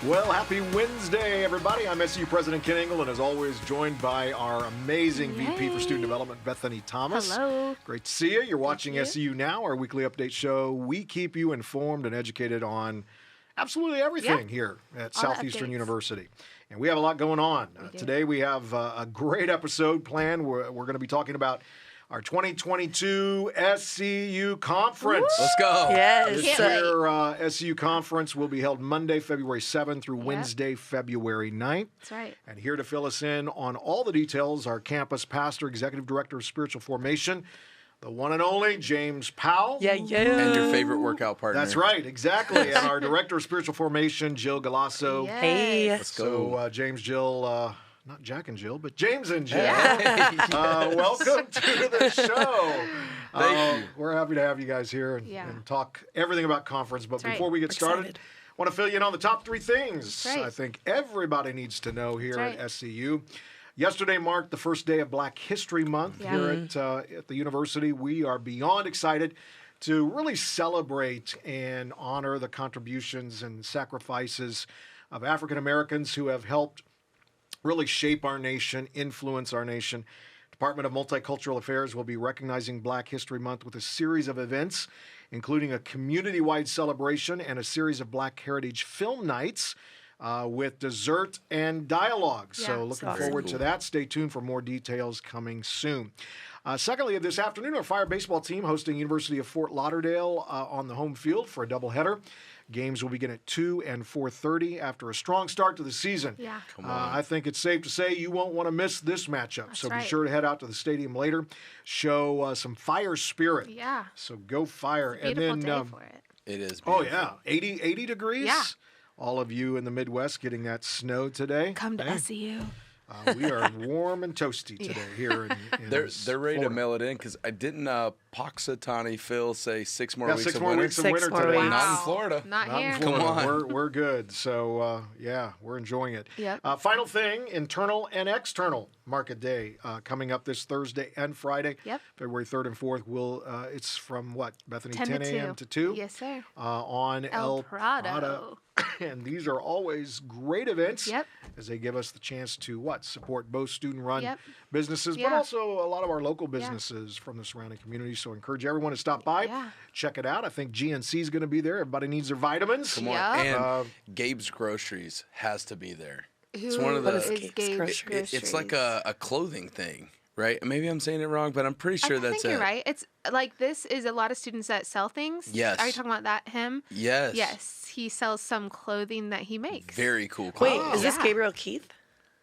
Well, happy Wednesday, everybody. I'm SEU President Kent Ingle, and as always, joined by our amazing VP for Student Development, Bethany Thomas. Hello. Great to see you. You're watching SEU Now, our weekly update show. We keep you informed and educated on absolutely everything here at Southeastern University. And we have a lot going on. Today we have a great episode planned. We're going to be talking about our 2022 SEU Conference. Woo! Let's go. Yes. This year, SEU Conference will be held Monday, February 7th through Wednesday, February 9th. That's right. And here to fill us in on all the details, our campus pastor, executive director of spiritual formation, the one and only James Powell. And your favorite workout partner. That's right, exactly. And our director of spiritual formation, Jill Galasso. Yes. Hey. Let's go. So James, Jill, not Jack and Jill, but James and Jill. Yeah. Welcome to the show. Thank you. We're happy to have you guys here and talk everything about conference. But before we get started, I want to fill you in on the top three things I think everybody needs to know here at SEU. Yesterday marked the first day of Black History Month here at the university. We are beyond excited to really celebrate and honor the contributions and sacrifices of African Americans who have helped really shape our nation, influence our nation. Department of Multicultural Affairs will be recognizing Black History Month with a series of events, including a community-wide celebration and a series of Black Heritage Film Nights with dessert and dialogue. So looking forward to that. Stay tuned for more details coming soon. Secondly, this afternoon, our Fire baseball team hosting University of Fort Lauderdale on the home field for a doubleheader. Games will begin at 2 and 4:30 after a strong start to the season. Yeah. I think it's safe to say you won't want to miss this matchup. That's so right. be sure to head out to the stadium later. Show some Fire spirit. Yeah. So go Fire. It's a beautiful day for it. It is beautiful. Oh, yeah. 80 degrees? Yeah. All of you in the Midwest getting that snow today. Come to SEU. We are warm and toasty today here in They're ready Florida. to mail it in because I didn't Poxitani Phil say 6 more weeks 6 of more winter? weeks of winter 6 more today. weeks. Not in Florida. Not Not here. in Florida. Come on. We're good. So, we're enjoying it. Yep. Final thing, internal and external market day coming up this Thursday and Friday. Yep. February 3rd and 4th. It's from what, Bethany? 10 to 10 a.m. 2. to 2? Yes, sir. On El Prado. And these are always great events Yep. as they give us the chance to support both student-run businesses, but Yeah. also a lot of our local businesses from the surrounding community. So encourage everyone to stop by, check it out. I think GNC is going to be there. Everybody needs their vitamins. Come on. Yeah. And Gabe's Groceries has to be there. It's one of the- What is Gabe's Groceries? It's like a clothing thing, right? Maybe I'm saying it wrong, but I'm pretty sure I that's think you're right. It's like this is a lot of students that sell things. Yes. Are you talking about him? Yes. Yes. He sells some clothing that he makes. Very cool. Wait, clothing. is this Gabriel Keith?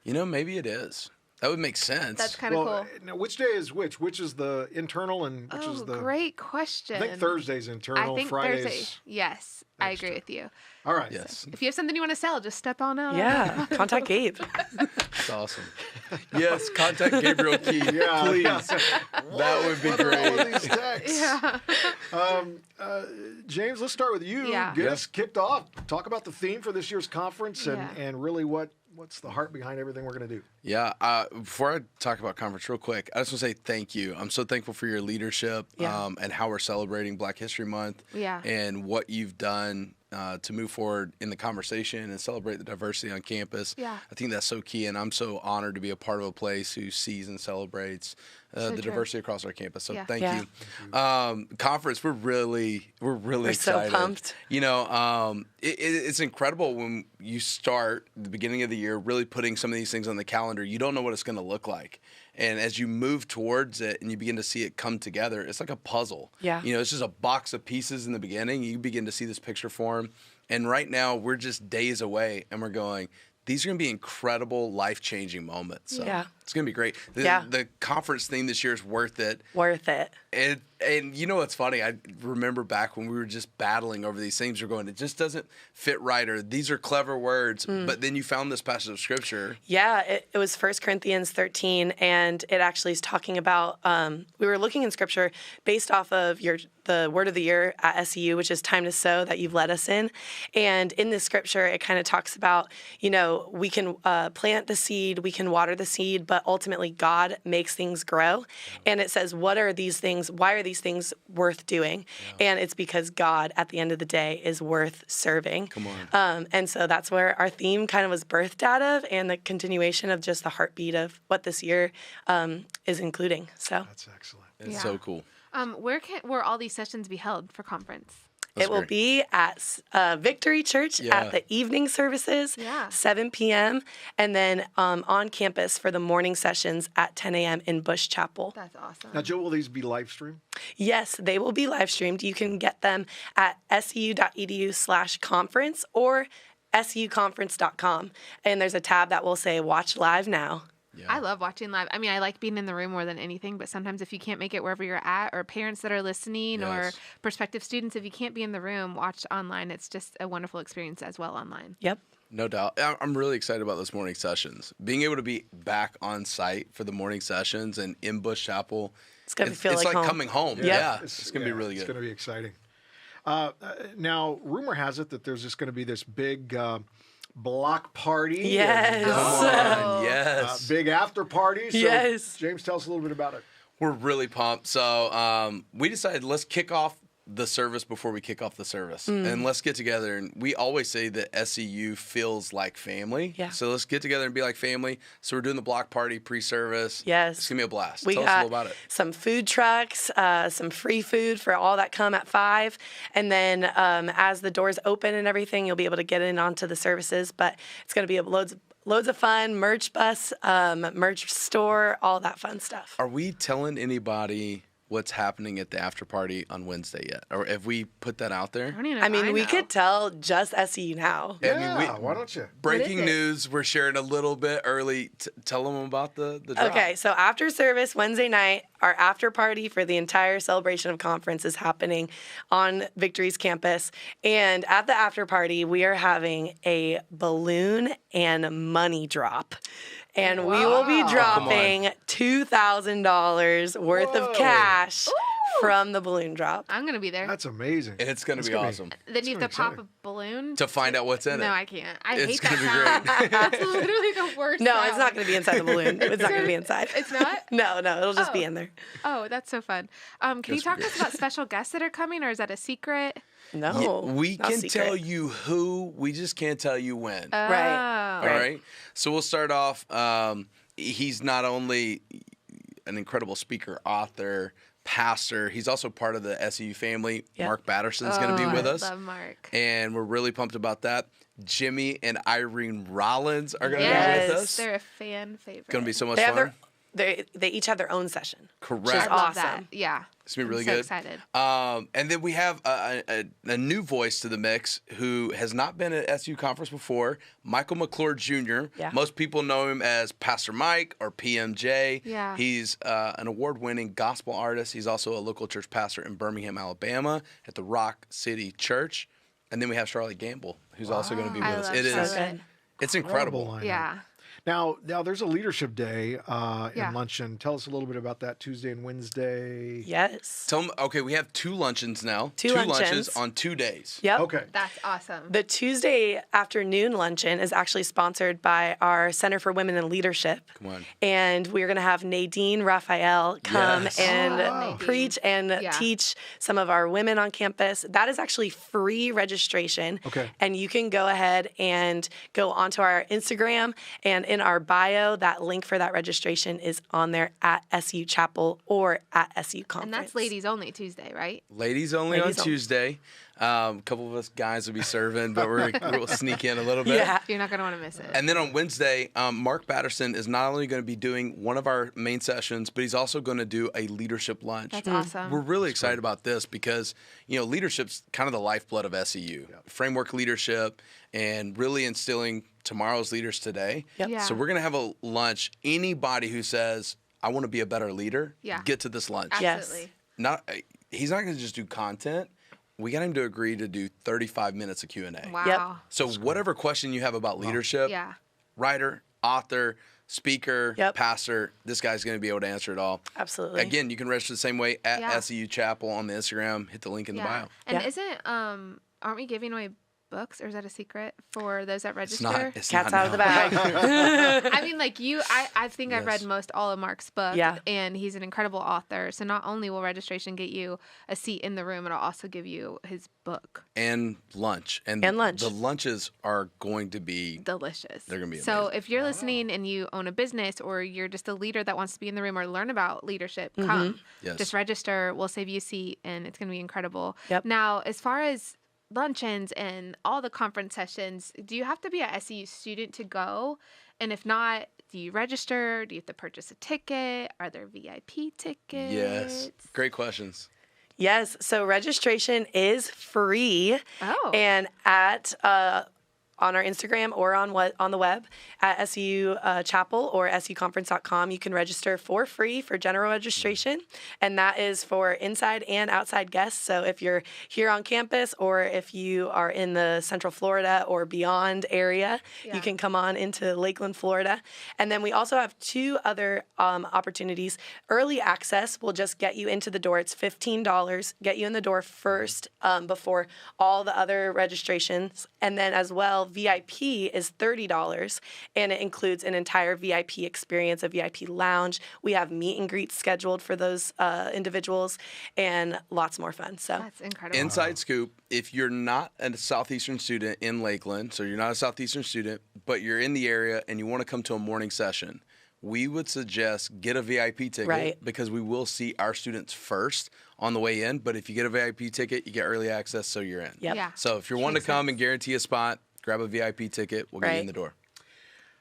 You know, maybe it is. That would make sense. That's kind of cool. Now, which day is which? Which is the internal and which is the... Great question. I think Thursday's internal, I think Friday's... Thursday. Yes, I agree with you. All right. Yes. If you have something you want to sell, just step on out. Yeah, contact Gabe. That's awesome. Yes, contact Gabriel Key, Yeah. please. That would be What are all great. these texts? Yeah. James, let's start with you. Yeah. Get us kicked off. Talk about the theme for this year's conference and, Yeah. and really what's the heart behind everything we're going to do. Yeah. Before I talk about conference real quick, I just want to say thank you. I'm so thankful for your leadership and how we're celebrating Black History Month and what you've done to move forward in the conversation and celebrate the diversity on campus. Yeah. I think that's so key, and I'm so honored to be a part of a place who sees and celebrates the diversity across our campus. So thank you. Conference, we're really excited. So pumped. You know, it's incredible when you start the beginning of the year really putting some of these things on the calendar. You don't know what it's going to look like. And as you move towards it and you begin to see it come together, it's like a puzzle. Yeah. You know, it's just a box of pieces in the beginning. You begin to see this picture form. And right now, we're just days away, and we're going, these are going to be incredible, life-changing moments. So it's going to be great. The conference theme this year is worth it. Worth it. And you know what's funny? I remember back when we were just battling over these things. We're going, it just doesn't fit right, or these are clever words. But then you found this passage of Scripture. Yeah, it was 1 Corinthians 13, and it actually is talking about, we were looking in Scripture based off of the word of the year at SEU, which is time to sow, that you've led us in. And in this Scripture, it kind of talks about, you know, we can plant the seed, we can water the seed, but ultimately God makes things grow. And it says, what are these things? Why are these these things worth doing. And it's because God, at the end of the day, is worth serving. Come on. And so that's where our theme kind of was birthed out of, and the continuation of just the heartbeat of what this year is including. So that's excellent. It's so cool. Where all these sessions be held for conference? It will be at Victory Church at the evening services, 7 p.m., and then on campus for the morning sessions at 10 a.m. in Bush Chapel. That's awesome. Now, Joe, will these be live streamed? Yes, they will be live streamed. You can get them at seu.edu/conference or SEUconference.com. And there's a tab that will say Watch Live Now. Yeah. I love watching live. I mean, I like being in the room more than anything, but sometimes if you can't make it wherever you're at, or parents that are listening, or prospective students, if you can't be in the room, watch online. It's just a wonderful experience as well online. Yep. No doubt. I'm really excited about those morning sessions. Being able to be back on site for the morning sessions and in Bush Chapel, it's going to feel like home. Coming home. Yeah. It's going to be really good. It's going to be exciting. Now, rumor has it that there's just going to be this big block party. Yes. Yes. Big after party. So yes. James, tell us a little bit about it. We're really pumped. So we decided let's kick off the service before we kick off the service. And let's get together. And we always say that SEU feels like family. Yeah. So let's get together and be like family. So we're doing the block party pre-service. Yes. It's going to be a blast. We Tell us a little about it. Some food trucks, some free food for all that come at 5. And then as the doors open and everything, you'll be able to get in onto the services. But it's going to be loads of fun, merch bus, merch store, all that fun stuff. Are we telling anybody what's happening at the after party on Wednesday yet? Or have we put that out there? I mean, we could tell just SEU Now. Yeah, why don't you? Breaking news, we're sharing a little bit early. Tell them about the drop. Okay, so after service, Wednesday night, our after party for the entire celebration of conference is happening on Victory's campus. And at the after party, we are having a balloon and money drop. And we will be dropping $2,000 worth of cash from the balloon drop. I'm going to be there. That's amazing. It's going to be awesome. Then you have to pop a balloon to find out what's in it. No, I can't. It's hate that gonna be great. That's literally the worst No, sound. it's not going to be inside the balloon. It's not going to be inside. It's not? No, it'll just be in there. Oh, that's so fun. Can you talk to us about special guests that are coming, or is that a secret? No. We can tell you who, we just can't tell you when. Right. All right. So we'll start off. He's not only an incredible speaker, author, pastor, he's also part of the SEU family. Yep. Mark Batterson's going to be with us. I love Mark. And we're really pumped about that. Jimmy and Irene Rollins are going to be with us. They're a fan favorite. Going to be so much fun. They each have their own session. Correct. Which is awesome. That. Yeah. It's going to be really I'm good. So excited. And then we have a new voice to the mix who has not been at SEU Conference before, Mcclure Jr. Yeah. Most people know him as Pastor Mike or PMJ. Yeah. He's an award-winning gospel artist. He's also a local church pastor in Birmingham, Alabama at the Rock City Church. And then we have Charlotte Gamble, who's also going to be with us. It's incredible. Yeah. Now there's a leadership day in Luncheon. Tell us a little bit about that Tuesday and Wednesday. Yes. Tell them, okay, we have 2 luncheons now. Two lunches on 2 days. Yep. Okay. That's awesome. The Tuesday afternoon luncheon is actually sponsored by our Center for Women in Leadership. Come on. And we're going to have Nadine Raphael come and preach and teach some of our women on campus. That is actually free registration. Okay. And you can go ahead and go onto our Instagram, and in our bio, that link for that registration is on there at SEU Chapel or at SEU Conference. And that's ladies only Tuesday, right? Ladies only on Tuesday. A couple of us guys will be serving, but we'll sneak in a little bit. Yeah. You're not going to want to miss it. And then on Wednesday, Mark Batterson is not only going to be doing one of our main sessions, but he's also going to do a leadership lunch. That's awesome. We're really excited about this because, leadership's kind of the lifeblood of SEU. Yep. Framework leadership and really instilling tomorrow's leaders today. Yep. Yeah. So we're going to have a lunch. Anybody who says, I want to be a better leader, get to this lunch. Absolutely. He's not going to just do content. We got him to agree to do 35 minutes of Q&A. Wow. Yep. So whatever question you have about leadership, writer, author, speaker, pastor, this guy's going to be able to answer it all. Absolutely. Again, you can register the same way at SEU Chapel on the Instagram. Hit the link in the bio. And aren't we giving away books, or is that a secret for those that register? It's Cat's not out of the bag. I mean, like I think I've read most all of Mark's books, and he's an incredible author. So not only will registration get you a seat in the room, it'll also give you his book. And lunch. And lunch. The lunches are going to be delicious. They're going to be amazing. So if you're listening and you own a business, or you're just a leader that wants to be in the room or learn about leadership, come. Yes. Just register. We'll save you a seat, and it's going to be incredible. Yep. Now, as far as luncheons and all the conference sessions, do you have to be a SEU student to go? And if not, do you register? Do you have to purchase a ticket? Are there VIP tickets? Yes. Great questions. Yes. So registration is free. Oh. And at on our Instagram or on the web at SEU Chapel or SEUconference.com. You can register for free for general registration, and that is for inside and outside guests. So if you're here on campus, or if you are in the Central Florida or beyond area, you can come on into Lakeland, Florida. And then we also have two other opportunities. Early access will just get you into the door. It's $15, get you in the door first before all the other registrations. And then as well, VIP is $30, and it includes an entire VIP experience, a VIP lounge. We have meet and greets scheduled for those individuals, and lots more fun. So that's incredible. Inside scoop, if you're not a Southeastern student in Lakeland, so you're not a Southeastern student, but you're in the area and you want to come to a morning session, we would suggest get a VIP ticket, because we will see our students first on the way in. But if you get a VIP ticket, you get early access, so you're in. Yep. Yeah. So if you're wanting to come and guarantee a spot, grab a VIP ticket. We'll get you in the door.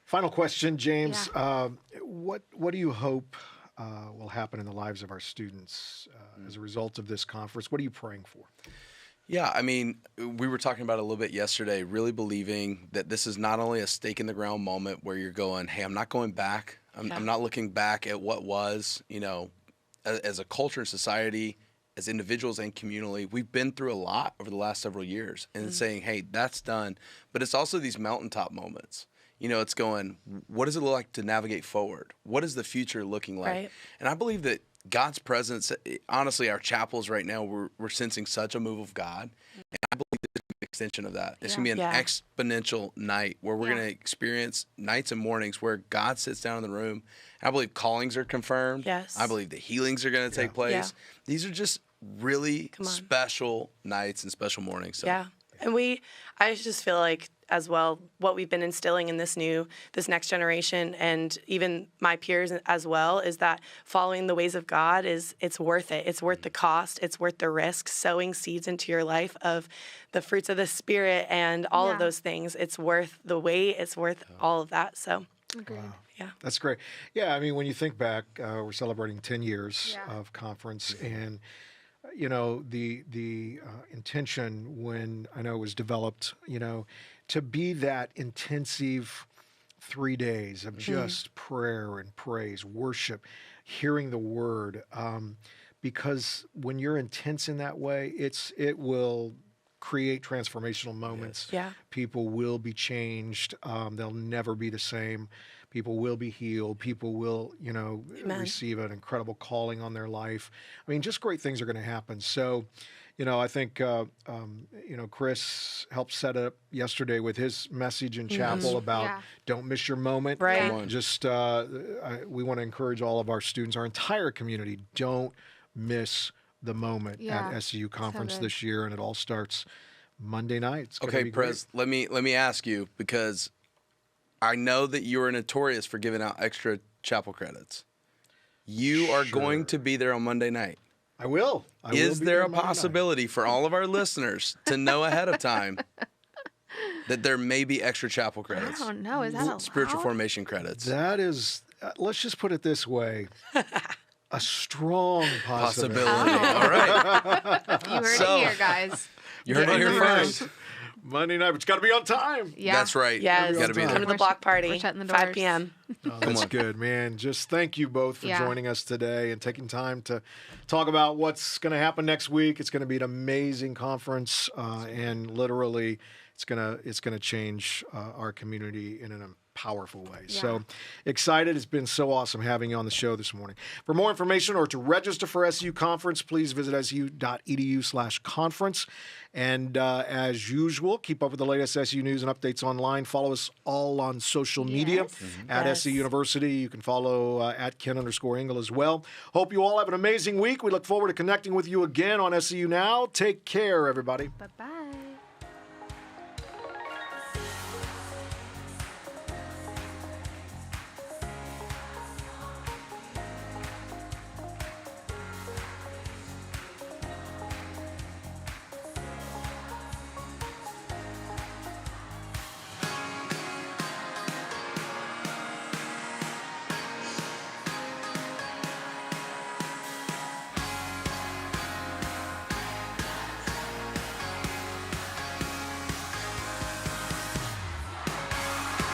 Final question, James. What do you hope will happen in the lives of our students as a result of this conference? What are you praying for? Yeah, I mean, we were talking about it a little bit yesterday, really believing that this is not only a stake in the ground moment where you're going, hey, I'm not going back. I'm not looking back at what was, as a culture and society, as individuals and communally. We've been through a lot over the last several years, and saying, hey, that's done. But it's also these mountaintop moments. It's going, what does it look like to navigate forward? What is the future looking like? Right. And I believe that God's presence, honestly, our chapels right now, we're sensing such a move of God. And I believe there's an extension of that. It's going to be an exponential night where we're going to experience nights and mornings where God sits down in the room. And I believe callings are confirmed. Yes. I believe the healings are going to take place. Yeah. These are just really special nights and special mornings. So. Yeah. And I just feel like as well, what we've been instilling in this next generation, and even my peers as well, is that following the ways of God it's worth it. It's worth the cost. It's worth the risk. Sowing seeds into your life of the fruits of the Spirit and all of those things. It's worth the wait. It's worth all of that. So. Agreed. Wow. Yeah. That's great. Yeah, I mean, when you think back, we're celebrating 10 years of conference, and the intention when I know it was developed, to be that intensive 3 days of just prayer and praise, worship, hearing the word, because when you're intense in that way, it will create transformational moments. Yeah. People will be changed. They'll never be the same. People will be healed. People will, receive an incredible calling on their life. I mean, just great things are going to happen. So, I think, Chris helped set up yesterday with his message in chapel about don't miss your moment. Right. Just, we want to encourage all of our students, our entire community, don't miss the moment at SEU Conference this year. And it all starts Monday night. Okay, Prez, let me ask you, because I know that you are notorious for giving out extra chapel credits. You are going to be there on Monday night. I will. Is there a possibility for all of our listeners to know ahead of time that there may be extra chapel credits? I don't know. Is that allowed? Spiritual formation credits. That is, let's just put it this way. A strong possibility. All right. You heard it here, guys. You heard it here first. Monday night, but it's got to be on time. Yeah. That's right. Yes. Got to be there. Come to the block party. We're shutting the doors. 5 p.m. Oh, that's good, man. Just thank you both for joining us today and taking time to talk about what's going to happen next week. It's going to be an amazing conference, and literally, it's going to change our community in an powerful way. So excited. It's been so awesome having you on the show this morning. For more information or to register for SEU Conference, please visit SEU.edu/conference. And as usual, keep up with the latest SEU news and updates online. Follow us all on social media at SEU University. You can follow at Kent_Ingle as well. Hope you all have an amazing week. We look forward to connecting with you again on SEU Now. Take care, everybody. Bye-bye.